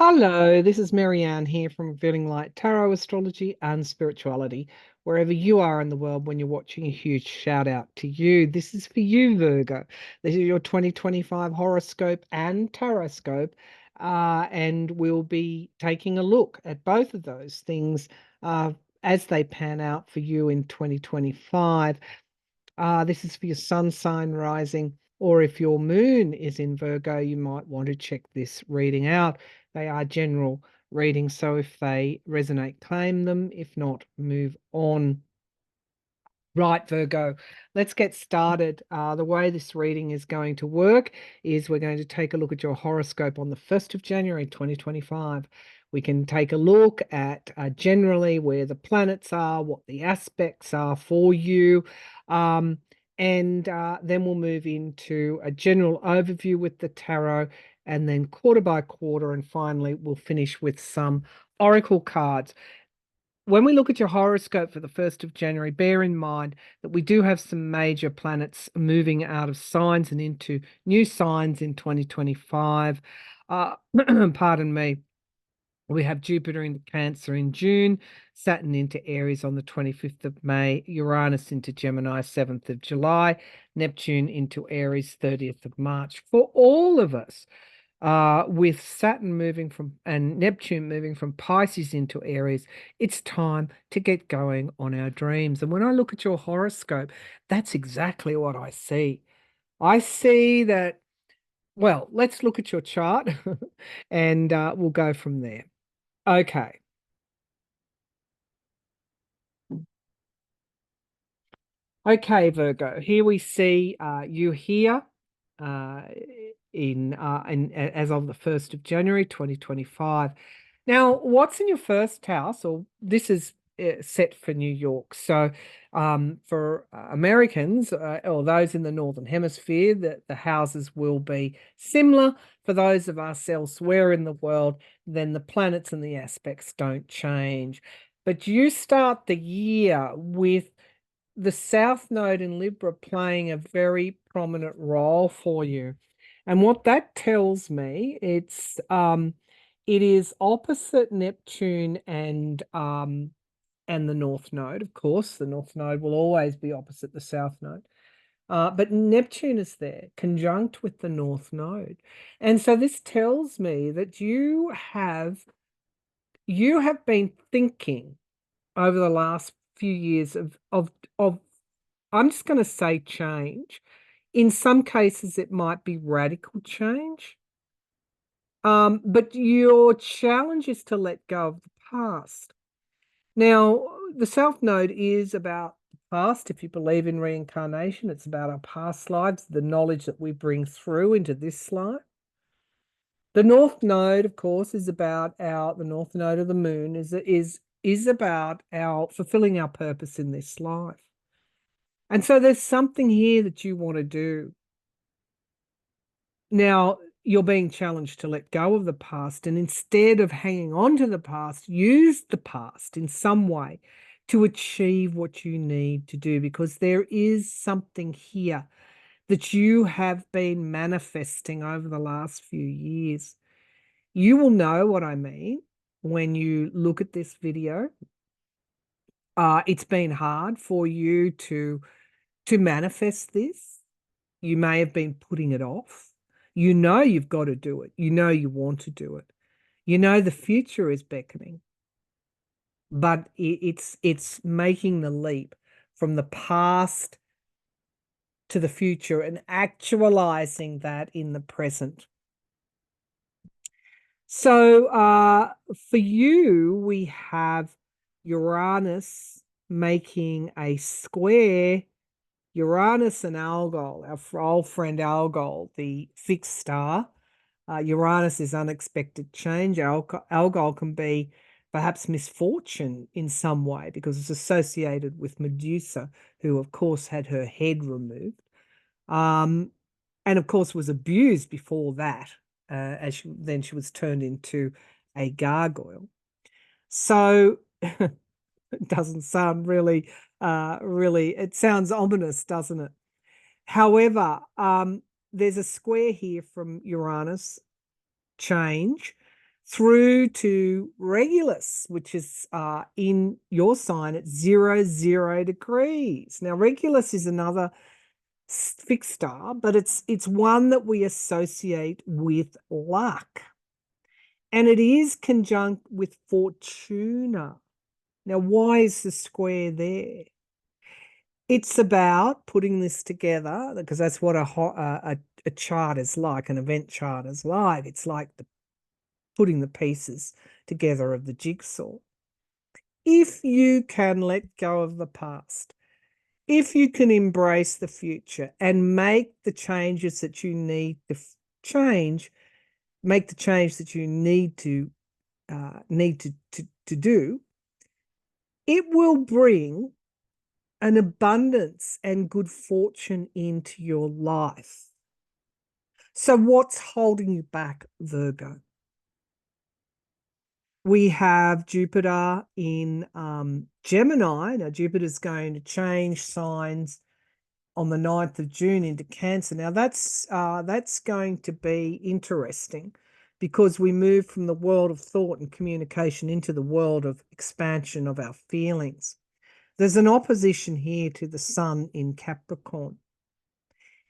Hello, this is Maryann here from Revealing Light Tarot, Astrology, and Spirituality. Wherever you are in the world when you're watching, a huge shout out to you. This is for you, Virgo. This is your 2025 horoscope and taroscope, and we'll be taking a look at both of those things as they pan out for you in 2025. This is for your sun sign rising, or if your moon is in Virgo, you might want to check this reading out. They are general readings, so if they resonate, claim them. If not, move on. Right, Virgo, let's get started. The way this reading is going to work is we're going to take a look at your horoscope on the 1st of January 2025. We can take a look at generally where the planets are, what the aspects are for you, and then we'll move into a general overview with the tarot, and then quarter by quarter, and finally we'll finish with some oracle cards. When we look at your horoscope for the 1st of January, bear in mind that we do have some major planets moving out of signs and into new signs in 2025. Pardon me. We have Jupiter into Cancer in June, Saturn into Aries on the 25th of May, Uranus into Gemini 7th of July, Neptune into Aries 30th of March. For all of us, with Saturn moving from and Neptune moving from Pisces into Aries, it's time to get going on our dreams. And when I look at your horoscope, that's exactly what I see. I see that, well, let's look at your chart and we'll go from there. Okay. Okay, Virgo. Here we see you here uh, in as of the 1st of January 2025. Now, what's in your first house? Or this is set for New York. So, for Americans or those in the Northern Hemisphere, the houses will be similar. For those of us elsewhere in the world, then the planets and the aspects don't change. But you start the year with the South Node in Libra playing a very prominent role for you. And what that tells me, it is opposite Neptune and the North Node. Of course, the North Node will always be opposite the South Node. But Neptune is there, conjunct with the North Node. And so this tells me that you have been thinking over the last few years of I'm just going to say change. In some cases, it might be radical change. But your challenge is to let go of the past. Now, the South Node is about the past. If you believe in reincarnation, it's about our past lives, the knowledge that we bring through into this life. The North Node, of course, is about the North Node of the moon is about our fulfilling our purpose in this life. And so there's something here that you want to do. Now, you're being challenged to let go of the past, and instead of hanging on to the past, use the past in some way to achieve what you need to do, because there is something here that you have been manifesting over the last few years. You will know what I mean when you look at this video. It's been hard for you to manifest this. You may have been putting it off. You know you've got to do it. You know you want to do it. You know the future is beckoning, but it's making the leap from the past to the future and actualizing that in the present. So for you, we have Uranus making a square. Uranus and Algol, our old friend Algol, the fixed star. Uranus is unexpected change. Algol can be perhaps misfortune in some way because it's associated with Medusa, who of course had her head removed, and of course was abused before that, then she was turned into a gargoyle. So it doesn't sound really, it sounds ominous, doesn't it? However, there's a square here from Uranus change. through to Regulus, which is in your sign at 0 degrees. Now, Regulus is another fixed star, but it's one that we associate with luck. And it is conjunct with Fortuna. Now, why is the square there? It's about putting this together, because that's what a chart is like, an event chart is like. It's like putting the pieces together of the jigsaw. If you can let go of the past, if you can embrace the future and make the changes that you need to change, make the change that you need to do, it will bring an abundance and good fortune into your life. So what's holding you back, Virgo? We have Jupiter in Gemini. Now, Jupiter's going to change signs on the 9th of June into Cancer. Now, that's going to be interesting, because we move from the world of thought and communication into the world of expansion of our feelings. There's an opposition here to the Sun in Capricorn.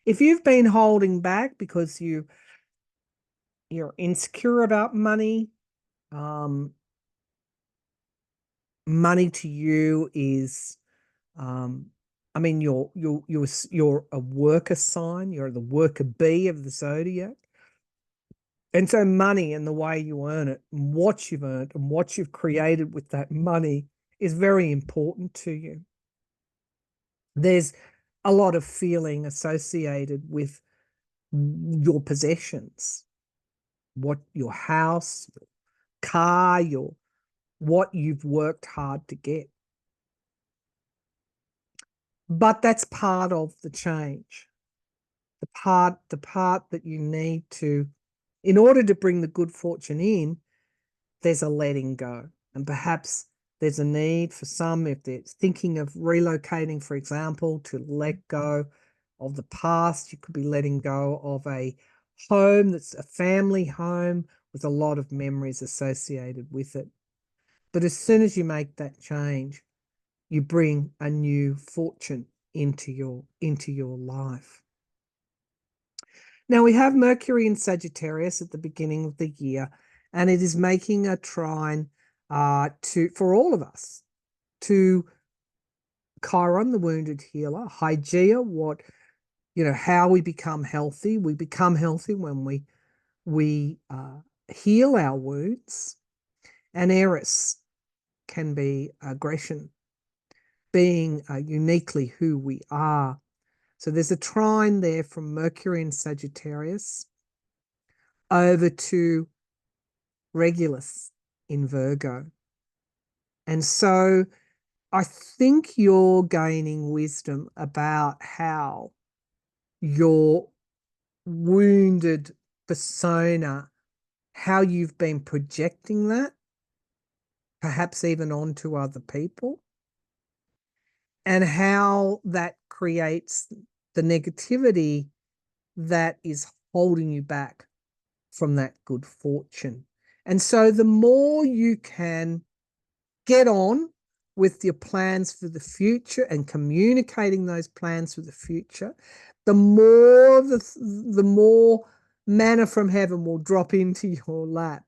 If you've been holding back because you're insecure about money, money to you is, I mean, you're a worker sign. You're the worker bee of the zodiac. And so money and the way you earn it and what you've earned and what you've created with that money is very important to you. There's a lot of feeling associated with your possessions, what your house, your car, what you've worked hard to get. But that's part of the change. The part that you need to, in order to bring the good fortune in, there's a letting go. And perhaps there's a need for some, if they're thinking of relocating, for example, to let go of the past. You could be letting go of a home that's a family home with a lot of memories associated with it. But as soon as you make that change, you bring a new fortune into your life. Now, we have Mercury in Sagittarius at the beginning of the year, and it is making a trine for all of us to Chiron, the wounded healer, Hygeia, how we become healthy. We become healthy when we heal our wounds. And Eris can be aggression, being uniquely who we are. So there's a trine there from Mercury in Sagittarius over to Regulus in Virgo. And so I think you're gaining wisdom about how your wounded persona, how you've been projecting that, perhaps even onto other people, and how that creates the negativity that is holding you back from that good fortune. And so the more you can get on with your plans for the future and communicating those plans for the future, the more manna from heaven will drop into your lap.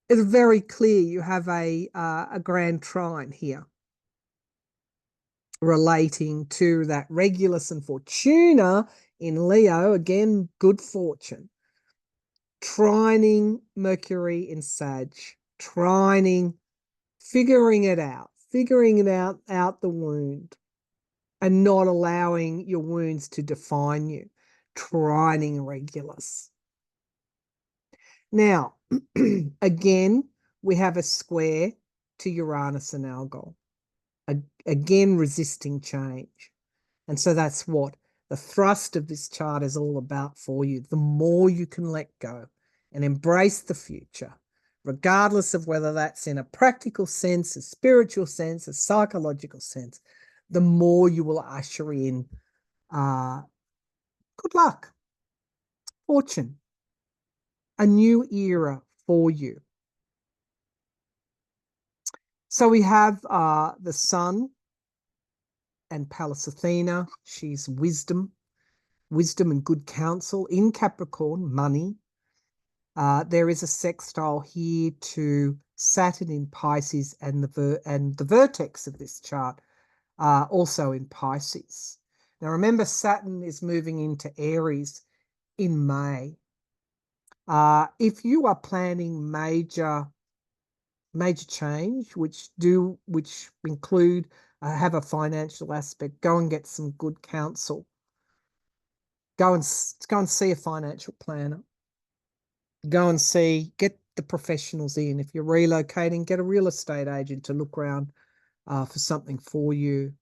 It's very clear you have a grand trine here relating to that Regulus and Fortuna in Leo, again, good fortune. Trining Mercury in Sag, trining, figuring it out the wound, and not allowing your wounds to define you. Trining Regulus. Now, again, we have a square to Uranus and Algol. Again, resisting change. And so that's what the thrust of this chart is all about for you. The more you can let go and embrace the future, regardless of whether that's in a practical sense, a spiritual sense, a psychological sense, the more you will usher in good luck, fortune, a new era for you. So we have the Sun and Pallas Athena. She's wisdom and good counsel in Capricorn, money. There is a sextile here to Saturn in Pisces, and the vertex of this chart also in Pisces. Now remember, Saturn is moving into Aries in May. If you are planning major change, which include have a financial aspect, go and get some good counsel. Go and see a financial planner. Go and get the professionals in. If you're relocating, get a real estate agent to look around for something for you.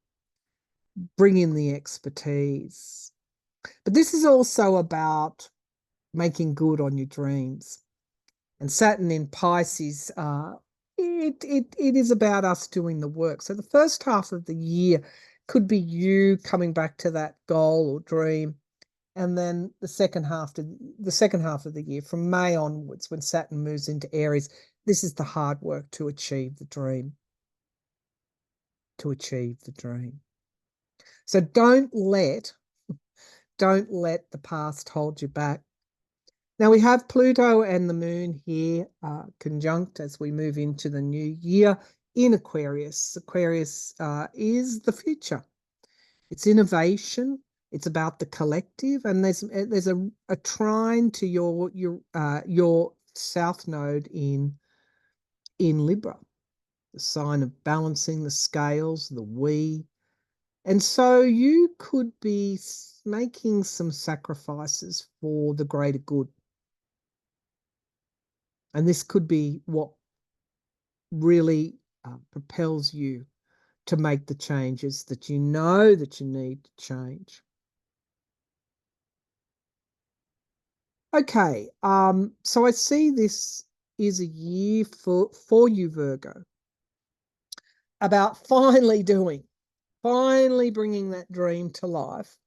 Bring in the expertise. But this is also about making good on your dreams. And Saturn in Pisces, it is about us doing the work. So the first half of the year could be you coming back to that goal or dream. And then the second half of the year, from May onwards, when Saturn moves into Aries, this is the hard work to achieve the dream. So don't let the past hold you back. Now we have Pluto and the Moon here conjunct as we move into the new year in Aquarius. Aquarius is the future. It's innovation. It's about the collective, and there's a trine to your South Node in Libra, the sign of balancing the scales, the we. And so you could be making some sacrifices for the greater good. And this could be what really propels you to make the changes that you know that you need to change. Okay, so I see this is a year for you, Virgo, about finally bringing that dream to life,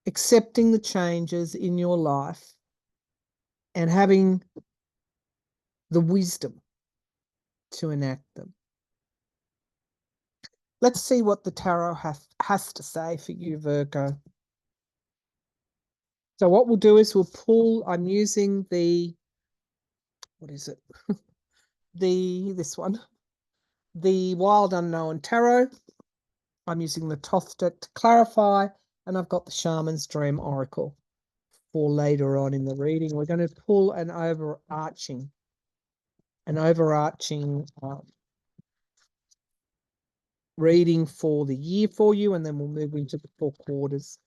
accepting the changes in your life, and having the wisdom to enact them. Let's see what the tarot has to say for you, Virgo. So what we'll do is we'll pull, I'm using what is it? This one, the Wild Unknown Tarot. I'm using the Thoth deck to clarify, and I've got the Shaman's Dream Oracle for later on in the reading. We're going to pull an overarching reading for the year for you, and then we'll move into the 4 quarters.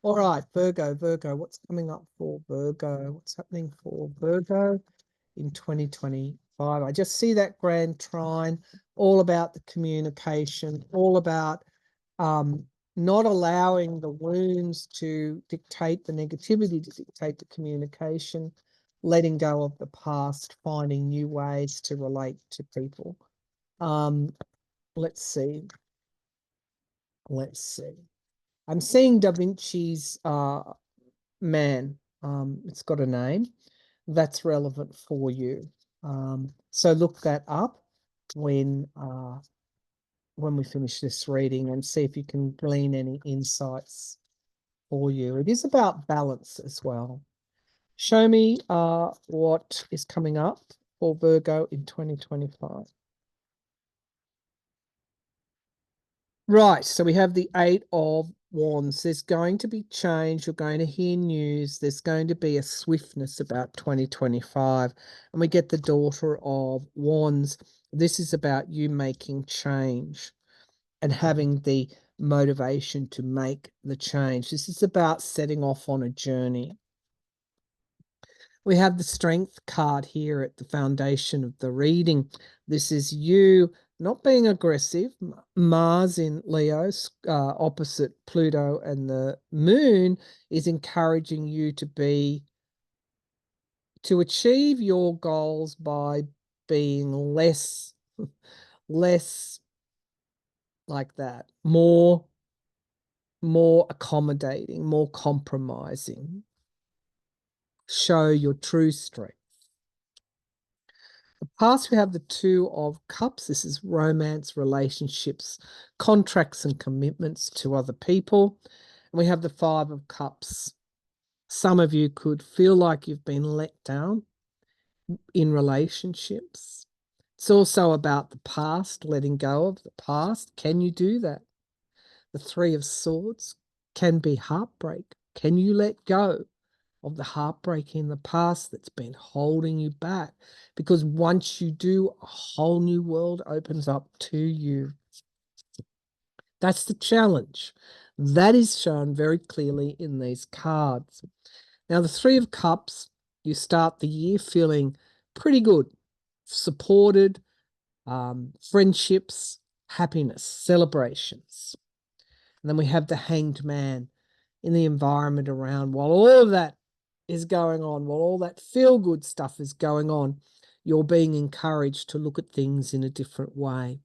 All right, Virgo, what's coming up for Virgo? What's happening for Virgo in 2025? I just see that grand trine, all about the communication, all about not allowing the wounds to dictate the negativity, to dictate the communication, letting go of the past, finding new ways to relate to people. Let's see. I'm seeing Da Vinci's Man. It's got a name that's relevant for you. So look that up when we finish this reading and see if you can glean any insights for you. It is about balance as well. Show me what is coming up for Virgo in 2025. Right, so we have the 8 of Wands. There's going to be change. You're going to hear news. There's going to be a swiftness about 2025. And we get the Daughter of Wands. This is about you making change and having the motivation to make the change. This is about setting off on a journey. We have the Strength card here at the foundation of the reading. This is you not being aggressive. Mars in Leo, opposite Pluto and the Moon, is encouraging you to achieve your goals by being less like that, more accommodating, more compromising. Show your true strength. Past, we have the Two of Cups. This is romance, relationships, contracts and commitments to other people. And we have the Five of Cups. Some of you could feel like you've been let down in relationships. It's also about the past, letting go of the past. Can you do that? The Three of Swords can be heartbreak. Can you let go of the heartbreak in the past that's been holding you back? Because once you do, a whole new world opens up to you. That's the challenge. That is shown very clearly in these cards. Now, the Three of Cups, you start the year feeling pretty good, supported, friendships, happiness, celebrations. And then we have the Hanged Man in the environment around. While all of that is going on, while all that feel-good stuff is going on, you're being encouraged to look at things in a different way.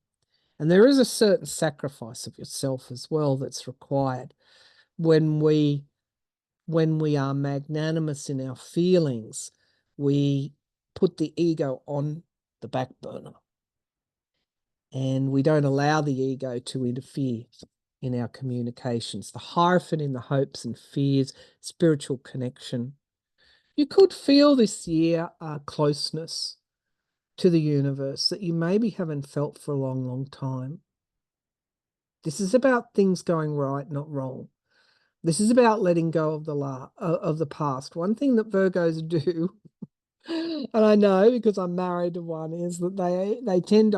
And there is a certain sacrifice of yourself as well that's required when we are magnanimous in our feelings. We put the ego on the back burner and we don't allow the ego to interfere in our communications. The Hierophant in the hopes and fears, spiritual connection. You could feel this year a closeness to the universe that you maybe haven't felt for a long, long time. This is about things going right, not wrong. This is about letting go of the past. One thing that Virgos do, and I know because I'm married to one, is that they tend to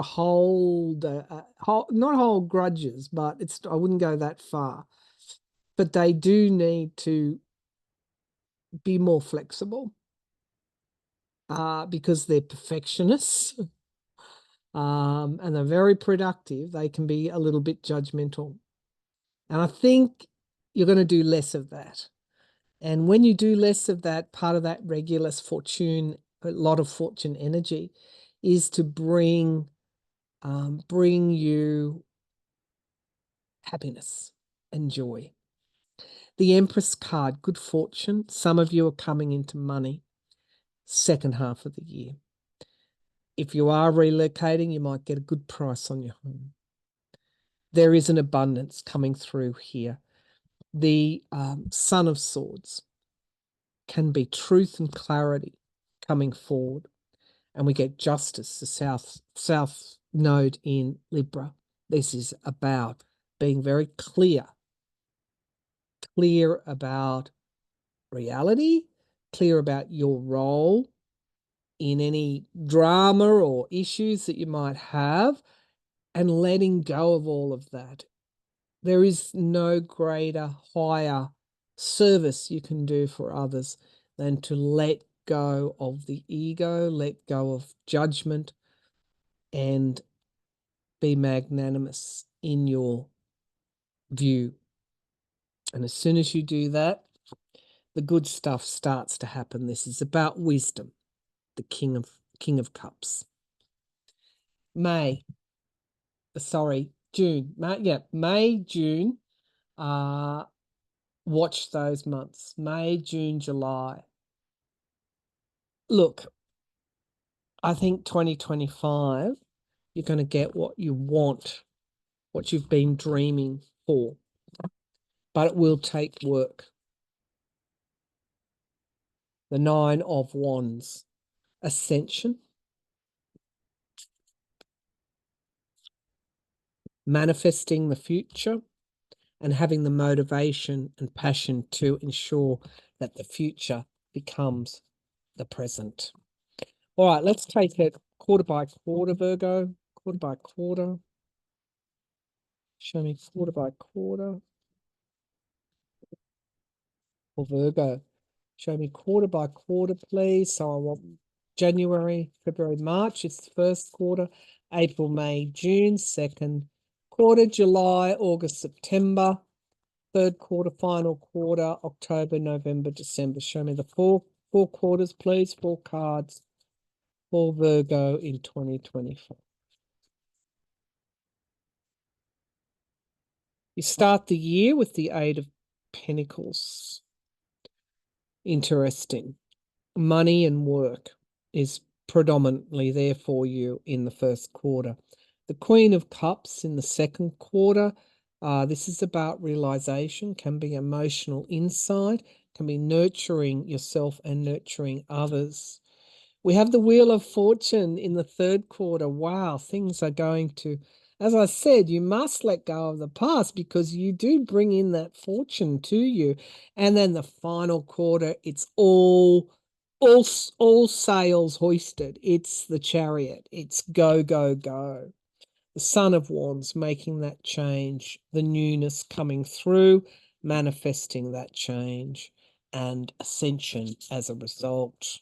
not hold grudges, but I wouldn't go that far. But they do need to be more flexible because they're perfectionists and they're very productive. They can be a little bit judgmental. And I think you're going to do less of that. And when you do less of that, part of that Regulus fortune, a lot of fortune energy, is to bring you happiness and joy. The Empress card, good fortune. Some of you are coming into money second half of the year. If you are relocating, you might get a good price on your home. There is an abundance coming through here. The Son of Swords can be truth and clarity coming forward. And we get justice, the south node in Libra. This is about being very clear about reality, clear about your role in any drama or issues that you might have, and letting go of all of that. There is no greater, higher service you can do for others than to let go of the ego, let go of judgment, and be magnanimous in your view. And as soon as you do that, the good stuff starts to happen. This is about wisdom, the King of Cups. June. May, June. Watch those months. May, June, July. Look, I think 2025, you're going to get what you want, what you've been dreaming for. But it will take work. The Nine of Wands. Ascension. Manifesting the future and having the motivation and passion to ensure that the future becomes the present. All right, let's take it quarter by quarter, Virgo. Quarter by quarter. Show me quarter by quarter. For Virgo. Show me quarter by quarter, please. So I want January, February, March. It's the first quarter. April, May, June, second quarter. July, August, September. Third quarter, final quarter, October, November, December. Show me the four quarters, please. 4 cards for Virgo in 2024. You start the year with the Eight of Pentacles. Interesting. Money and work is predominantly there for you in the first quarter. The Queen of Cups in the second quarter. This is about realization, can be emotional insight, can be nurturing yourself and nurturing others. We have the Wheel of Fortune in the third quarter. Wow, things are going to, as I said, you must let go of the past because you do bring in that fortune to you. And then the final quarter, it's all sails hoisted. It's the Chariot. It's go, go, go. The Son of Wands making that change, the newness coming through, manifesting that change, and ascension as a result.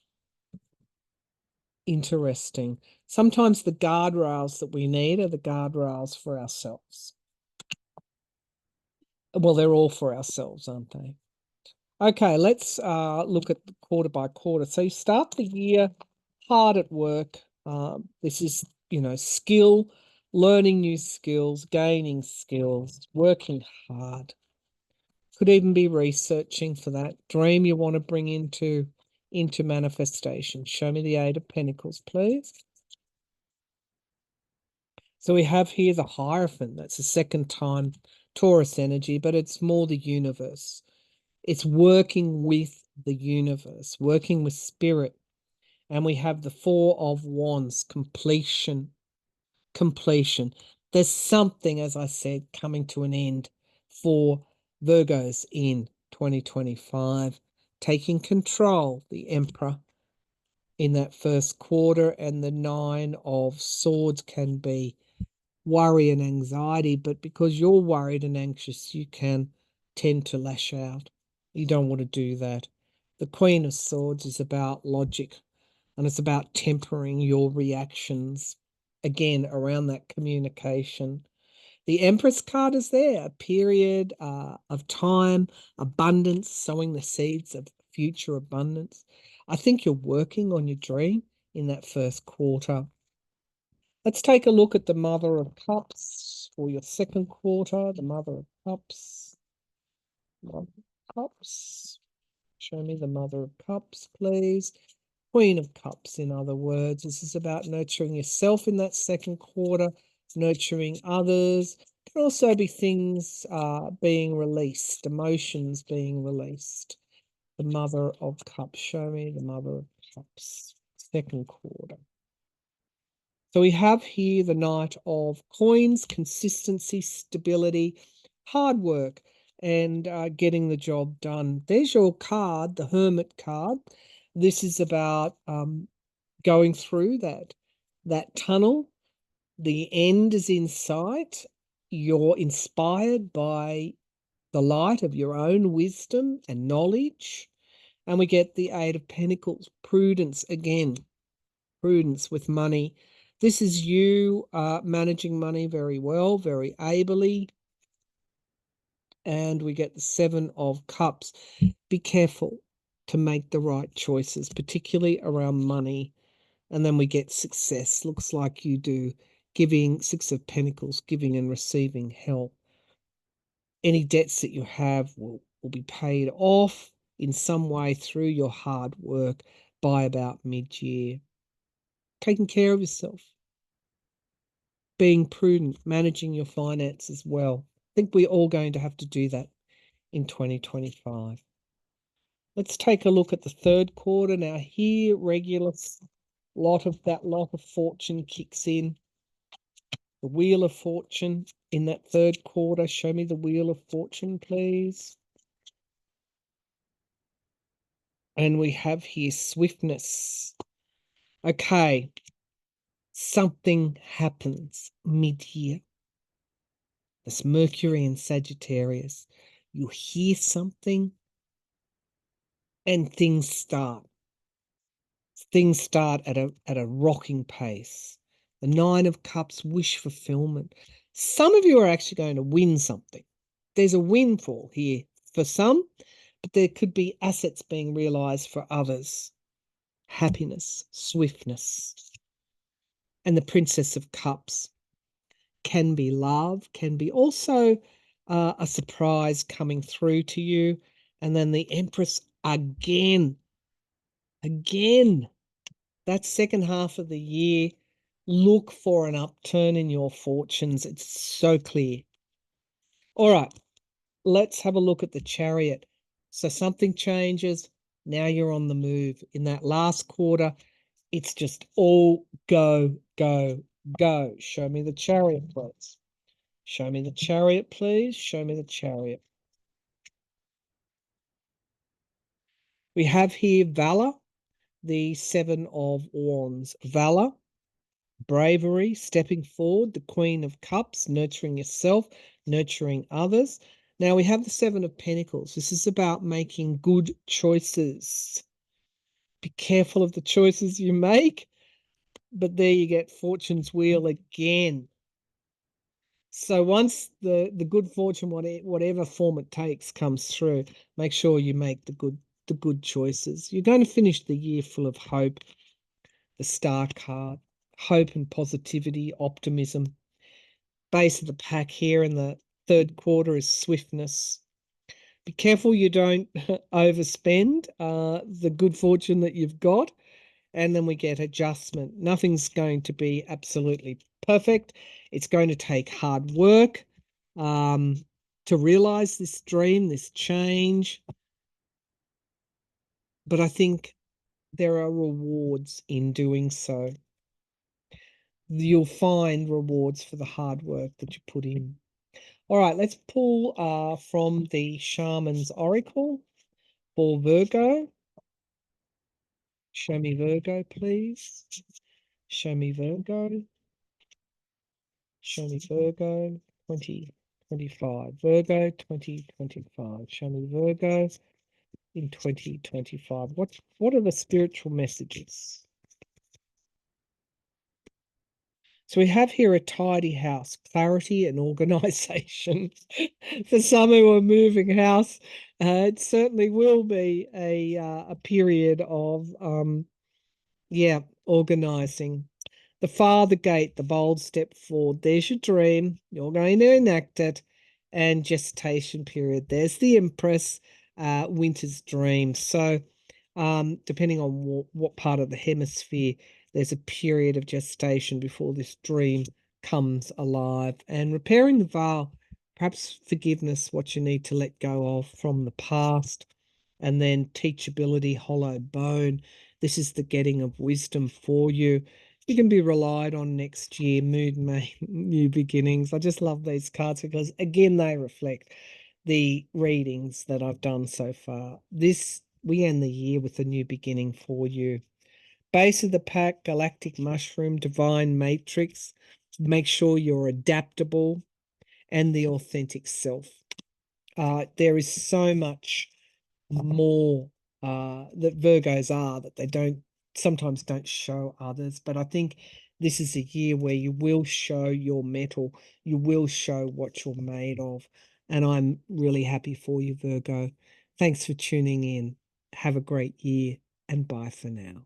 Interesting. Sometimes the guardrails that we need are the guardrails for ourselves. Well, they're all for ourselves, aren't they? Okay, let's look at quarter by quarter. So you start the year hard at work. This is, skill, learning new skills, gaining skills, working hard. Could even be researching for that dream you want to bring into manifestation. Show me the Eight of Pentacles, please. So we have here the Hierophant. That's the second time Taurus energy, but it's more the universe. It's working with the universe, working with spirit. And we have the Four of Wands, completion. There's something, as I said, coming to an end for Virgos in 2025, taking control, the Emperor in that first quarter, and the Nine of Swords can be worry and anxiety, but because you're worried and anxious, you can tend to lash out. You don't want to do that. The Queen of Swords is about logic, and it's about tempering your reactions, again, around that communication. The Empress card is there, a period of time, abundance, sowing the seeds of future abundance. I think you're working on your dream in that first quarter. Let's take a look at the Mother of Cups for your second quarter. The Mother of Cups. Mother of Cups. Show me the Mother of Cups, please. Queen of Cups, in other words. This is about nurturing yourself in that second quarter, nurturing others. It can also be things being released, emotions being released. The Mother of Cups. Show me the Mother of Cups, second quarter. So we have here the Knight of Coins, consistency, stability, hard work, and getting the job done. There's your card, the Hermit card. This is about going through that tunnel. The end is in sight. You're inspired by the light of your own wisdom and knowledge. And we get the Eight of Pentacles, prudence again, prudence with money. This is you managing money very well, very ably. And we get the Seven of Cups. Be careful to make the right choices, particularly around money. And then we get success. Looks like you do giving, Six of Pentacles, giving and receiving help. Any debts that you have will be paid off in some way through your hard work by about mid-year. Taking care of yourself. Being prudent, managing your finances well. I think we're all going to have to do that in 2025. Let's take a look at the third quarter. Now here, Regulus, lot of fortune kicks in. The Wheel of Fortune in that third quarter. Show me the Wheel of Fortune, please. And we have here swiftness. Okay. Something happens mid-year. This Mercury and Sagittarius. You hear something and things start. Things start at a rocking pace. The Nine of Cups, wish fulfillment. Some of you are actually going to win something. There's a windfall here for some, but there could be assets being realized for others. Happiness, swiftness. And the Princess of Cups can be love, can be also a surprise coming through to you. And then the Empress again. that second half of the year, look for an upturn in your fortunes. It's so clear. All right, let's have a look at the Chariot. So something changes. Now you're on the move. In that last quarter, it's just all go, go, go. Show me the Chariot, please. Show me the Chariot, please. Show me the Chariot. We have here valor, the Seven of Wands. Valor, bravery, stepping forward, the Queen of Cups, nurturing yourself, nurturing others. Now we have the Seven of Pentacles. This is about making good choices. Be careful of the choices you make, but there you get Fortune's wheel again. So once the good fortune, whatever form it takes, comes through, make sure you make the good choices. You're going to finish the year full of hope. The Star card, hope and positivity, optimism. Base of the pack here in the third quarter is swiftness. Be careful you don't overspend the good fortune that you've got. And then we get adjustment. Nothing's going to be absolutely perfect. It's going to take hard work to realize this dream, this change. But I think there are rewards in doing so. You'll find rewards for the hard work that you put in. All right, let's pull from the Shaman's Oracle for Virgo. Show me Virgo, please. Show me Virgo. Show me Virgo 2025. Virgo 2025. Show me Virgo in 2025. What are the spiritual messages? So we have here a tidy house, clarity and organization. For some who are moving house, it certainly will be a period of yeah, organizing. The Father Gate, the bold step forward. There's your dream. You're going to enact it. And gestation period. There's the Empress, winter's dream. So depending on what part of the hemisphere, there's a period of gestation before this dream comes alive. And repairing the veil, perhaps forgiveness, what you need to let go of from the past. And then teachability, hollow bone. This is the getting of wisdom for you. You can be relied on next year, mood may new beginnings. I just love these cards because again they reflect the readings that I've done so far. We end the year with a new beginning for you. Base of the pack, galactic mushroom, divine matrix. Make sure you're adaptable and the authentic self. There is so much more that Virgos are that they sometimes don't show others. But I think this is a year where you will show your mettle, you will show what you're made of. And I'm really happy for you, Virgo. Thanks for tuning in. Have a great year and bye for now.